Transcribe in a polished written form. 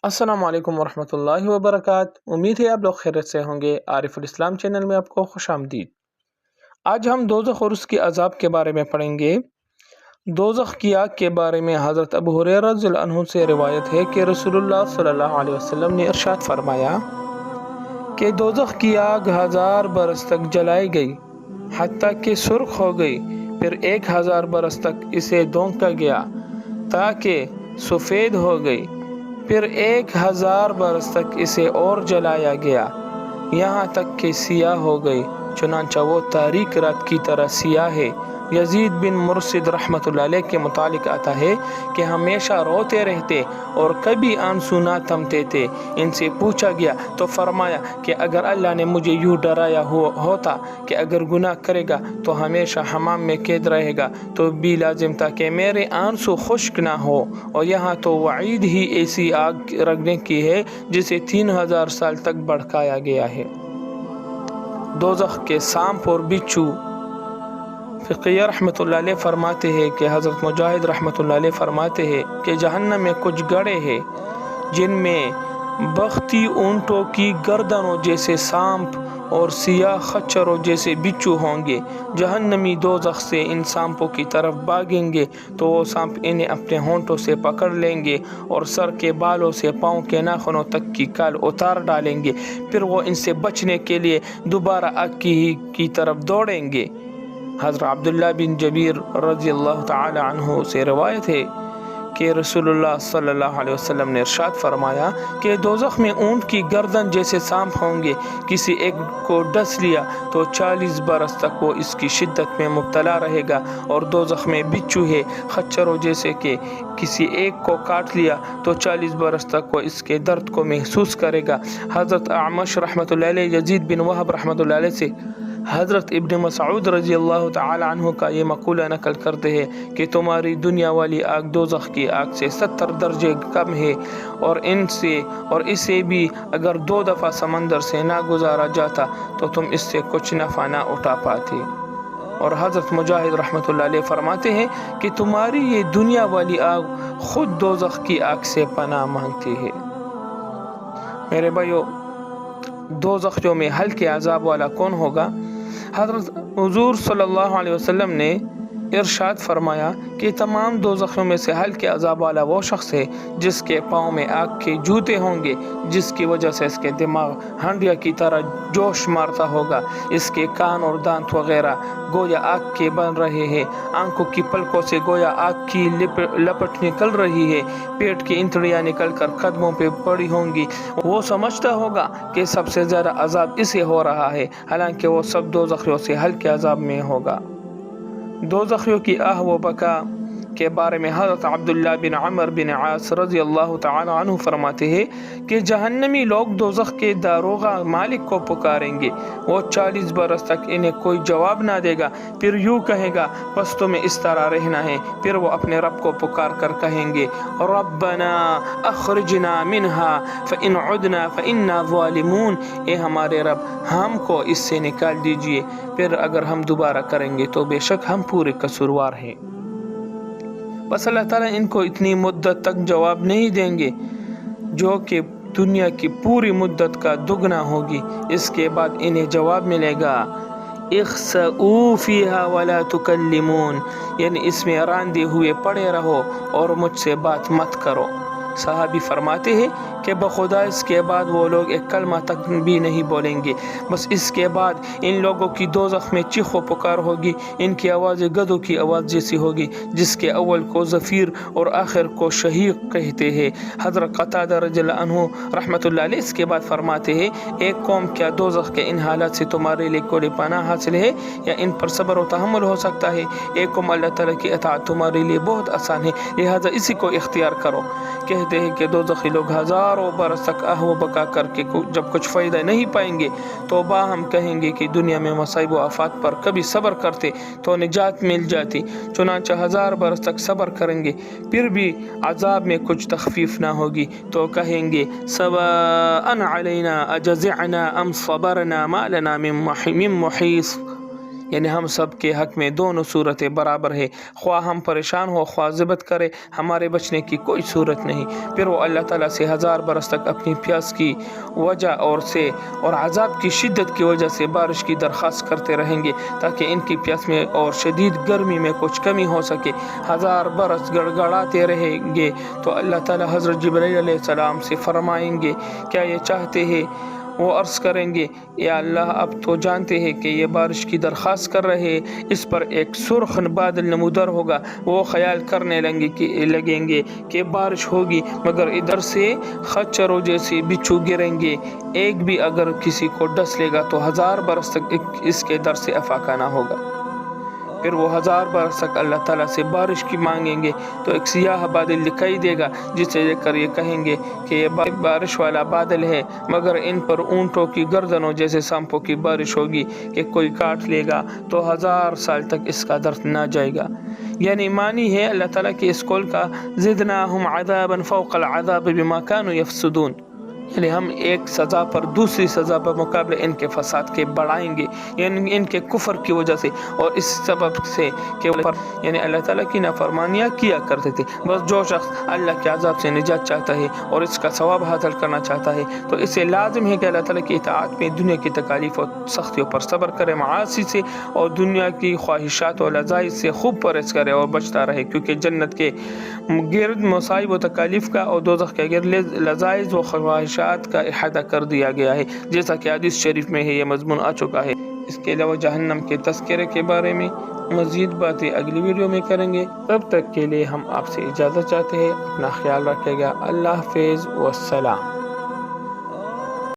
السلام علیکم ورحمۃ اللہ وبرکاتہ۔ امید ہے آپ لوگ خیریت سے ہوں گے۔ عارف الاسلام چینل میں آپ کو خوش آمدید۔ آج ہم دوزخ اور اس کے عذاب کے بارے میں پڑھیں گے۔ دوزخ کی آگ کے بارے میں حضرت ابو ہریرہ رضی اللہ عنہ سے روایت ہے کہ رسول اللہ صلی اللہ علیہ وسلم نے ارشاد فرمایا کہ دوزخ کی آگ 1000 برس تک جلائی گئی حتیٰ کہ سرخ ہو گئی، پھر 1000 برس تک اسے دھونکا گیا تاکہ سفید ہو گئی، پھر 1000 برس تک اسے اور جلایا گیا یہاں تک کہ سیاہ ہو گئی، چنانچہ وہ تاریک رات کی طرح سیاہ ہے۔ یزید بن مرشد رحمۃ اللہ علیہ کے متعلق آتا ہے کہ ہمیشہ روتے رہتے اور کبھی آنسو نہ تھمتے تھے۔ ان سے پوچھا گیا تو فرمایا کہ اگر اللہ نے مجھے یوں ڈرایا ہوتا کہ اگر گناہ کرے گا تو ہمیشہ حمام میں قید رہے گا تو بھی لازم تھا کہ میرے آنسو خشک نہ ہو، اور یہاں تو وعید ہی ایسی آگ رگنے کی ہے جسے 3000 سال تک بھڑکایا گیا ہے۔ دوزخ کے سانپ اور بچھو۔ فقیہ رحمۃ اللہ علیہ فرماتے ہیں کہ حضرت مجاہد رحمۃ اللہ علیہ فرماتے ہیں کہ جہنم میں کچھ گڑھے ہیں جن میں بختی اونٹوں کی گردنوں جیسے سانپ اور سیاہ خچروں جیسے بچھو ہوں گے۔ جہنمی دوزخ سے ان سانپوں کی طرف بھاگیں گے تو وہ سانپ انہیں اپنے ہونٹوں سے پکڑ لیں گے اور سر کے بالوں سے پاؤں کے ناخنوں تک کی کھال اتار ڈالیں گے، پھر وہ ان سے بچنے کے لیے دوبارہ آگ کی طرف دوڑیں گے۔ حضرت عبداللہ بن جبیر رضی اللہ تعالی عنہ سے روایت ہے کہ رسول اللہ صلی اللہ علیہ وسلم نے ارشاد فرمایا کہ دوزخ میں اونٹ کی گردن جیسے سانپ ہوں گے، کسی ایک کو ڈس لیا تو 40 برس تک وہ اس کی شدت میں مبتلا رہے گا، اور دوزخ میں بچھو ہے خچروں جیسے کہ کسی ایک کو کاٹ لیا تو 40 برس تک وہ اس کے درد کو محسوس کرے گا۔ حضرت اعمش رحمۃ اللہ علیہ یزید بن وہب رحمۃ اللہ علیہ سے حضرت ابن مسعود رضی اللہ تعالی عنہ کا یہ مقولہ نقل کرتے ہیں کہ تمہاری دنیا والی آگ دوزخ کی آگ سے 70 درجے کم ہے، اور اسے بھی اگر 2 دفعہ سمندر سے نہ گزارا جاتا تو تم اس سے کچھ نفع نہ اٹھا پاتے۔ اور حضرت مجاہد رحمۃ اللہ علیہ فرماتے ہیں کہ تمہاری یہ دنیا والی آگ خود دوزخ کی آگ سے پناہ مانگتی ہے۔ میرے بھائیو، دوزخ جو میں ہلکے عذاب والا کون ہوگا؟ حضرت حضور صلی اللہ علیہ وسلم نے ارشاد فرمایا کہ تمام دوزخیوں میں سے ہلکے عذاب والا وہ شخص ہے جس کے پاؤں میں آگ کے جوتے ہوں گے، جس کی وجہ سے اس کے دماغ ہنڈیا کی طرح جوش مارتا ہوگا، اس کے کان اور دانت وغیرہ گویا آگ کے بن رہے ہیں، آنکھوں کی پلکوں سے گویا آگ کی لپٹ نکل رہی ہے، پیٹ کی انتڑیاں نکل کر قدموں پہ پڑی ہوں گی۔ وہ سمجھتا ہوگا کہ سب سے زیادہ عذاب اسے ہو رہا ہے، حالانکہ وہ سب دوزخیوں سے ہلکے عذاب میں ہوگا۔ دوزخیوں کی آہ و بکا کے بارے میں حضرت عبداللہ بن عمر بن عاص رضی اللہ تعالی عنہ فرماتے ہیں کہ جہنمی لوگ دوزخ کے داروغہ مالک کو پکاریں گے، وہ 40 برس تک انہیں کوئی جواب نہ دے گا، پھر یوں کہے گا بس تمہیں اس طرح رہنا ہے، پھر وہ اپنے رب کو پکار کر کہیں گے ربنا اخرجنا منہا فإن عدنا فإنا ظالمون، اے ہمارے رب ہم کو اس سے نکال دیجئے، پھر اگر ہم دوبارہ کریں گے تو بے شک ہم پورے قصوروار ہیں۔ بس اللہ تعالیٰ ان کو اتنی مدت تک جواب نہیں دیں گے جو کہ دنیا کی پوری مدت کا دگنا ہوگی۔ اس کے بعد انہیں جواب ملے گا اخسؤوا فیہا ولا تکلمون، یعنی اس میں راندے ہوئے پڑے رہو اور مجھ سے بات مت کرو۔ صحابی فرماتے ہیں کہ بخدا اس کے بعد وہ لوگ ایک کلمہ تک بھی نہیں بولیں گے، بس اس کے بعد ان لوگوں کی دوزخ میں چیخ و پکار ہوگی، ان کی آواز گدھوں کی آواز جیسی ہوگی جس کے اول کو زفیر اور آخر کو شہیق کہتے ہیں۔ حضرت قتادہ رضی اللہ عنہ رحمۃ اللہ علیہ اس کے بعد فرماتے ہیں ایک قوم کیا دوزخ کے ان حالات سے تمہارے لیے کوئی پناہ حاصل ہے یا ان پر صبر و تحمل ہو سکتا ہے؟ ایک قوم اللہ تعالیٰ کی اطاعت تمہارے لیے بہت آسان ہے، لہذا اسی کو اختیار کرو۔ کہتے ہیں کہ دوزخی لوگ ہزاروں برس تک آہ و بکا کر کے جب کچھ فائدہ نہیں پائیں گے تو باہم کہیں گے کہ دنیا میں مصائب و آفات پر کبھی صبر کرتے تو نجات مل جاتی، چنانچہ 1000 برس تک صبر کریں گے، پھر بھی عذاب میں کچھ تخفیف نہ ہوگی تو کہیں گے سواء علینا اجزعنا ام صبرنا ما لنا من محیص، یعنی ہم سب کے حق میں دونوں صورتیں برابر ہے، خواہ ہم پریشان ہو خواہ ضبط کرے، ہمارے بچنے کی کوئی صورت نہیں۔ پھر وہ اللہ تعالیٰ سے 1000 برس تک اپنی پیاس کی وجہ اور عذاب کی شدت کی وجہ سے بارش کی درخواست کرتے رہیں گے تاکہ ان کی پیاس میں اور شدید گرمی میں کچھ کمی ہو سکے۔ 1000 برس گڑگڑاتے رہیں گے تو اللہ تعالیٰ حضرت جبرائیل علیہ السلام سے فرمائیں گے کیا یہ چاہتے ہیں؟ وہ عرض کریں گے یا اللہ اب تو جانتے ہیں کہ یہ بارش کی درخواست کر رہے ہیں، اس پر ایک سرخ بادل نمودار ہوگا۔ وہ خیال کرنے لگیں گے کہ بارش ہوگی، مگر ادھر سے خچروں جیسے بچھو گریں گے، ایک بھی اگر کسی کو ڈس لے گا تو 1000 برس تک اس کے در سے افاقہ نہ ہوگا۔ پھر وہ 1000 برس تک اللہ تعالیٰ سے بارش کی مانگیں گے تو ایک سیاہ بادل دکھائی دے گا جسے دیکھ کر یہ کہیں گے کہ یہ بارش والا بادل ہے، مگر ان پر اونٹوں کی گردنوں جیسے سانپوں کی بارش ہوگی کہ کوئی کاٹ لے گا تو 1000 سال تک اس کا درد نہ جائے گا۔ یعنی معنی ہے اللہ تعالیٰ کے اس قول کا زدناہم عذابا فوق العذاب بما كانوا یفسدون، یعنی ہم ایک سزا پر دوسری سزا پر مقابلے ان کے فساد کے بڑھائیں گے، یعنی ان کے کفر کی وجہ سے اور اس سبب سے کہ یعنی اللہ تعالیٰ کی نافرمانیاں کیا کرتے تھے۔ بس جو شخص اللہ کے عذاب سے نجات چاہتا ہے اور اس کا ثواب حاصل کرنا چاہتا ہے تو اسے لازم ہے کہ اللہ تعالیٰ کی اطاعت میں دنیا کی تکالیف اور سختیوں پر صبر کرے، معاصی سے اور دنیا کی خواہشات و لذائذ سے خوب پرہیز کرے اور بچتا رہے، کیونکہ جنت کے گرد مصائب و تکالیف کا اور دوزخ کے گرد لذائذ و خواہشات کا احاطہ کر دیا گیا ہے، جیسا کہ حدیث شریف میں ہے یہ مضمون آ چکا ہے۔ اس کے علاوہ جہنم کے تذکرے کے بارے میں مزید باتیں اگلی ویڈیو میں کریں گے۔ تب تک کے لیے ہم آپ سے اجازت چاہتے ہیں، اپنا خیال رکھے گا۔ اللہ حافظ والسلام۔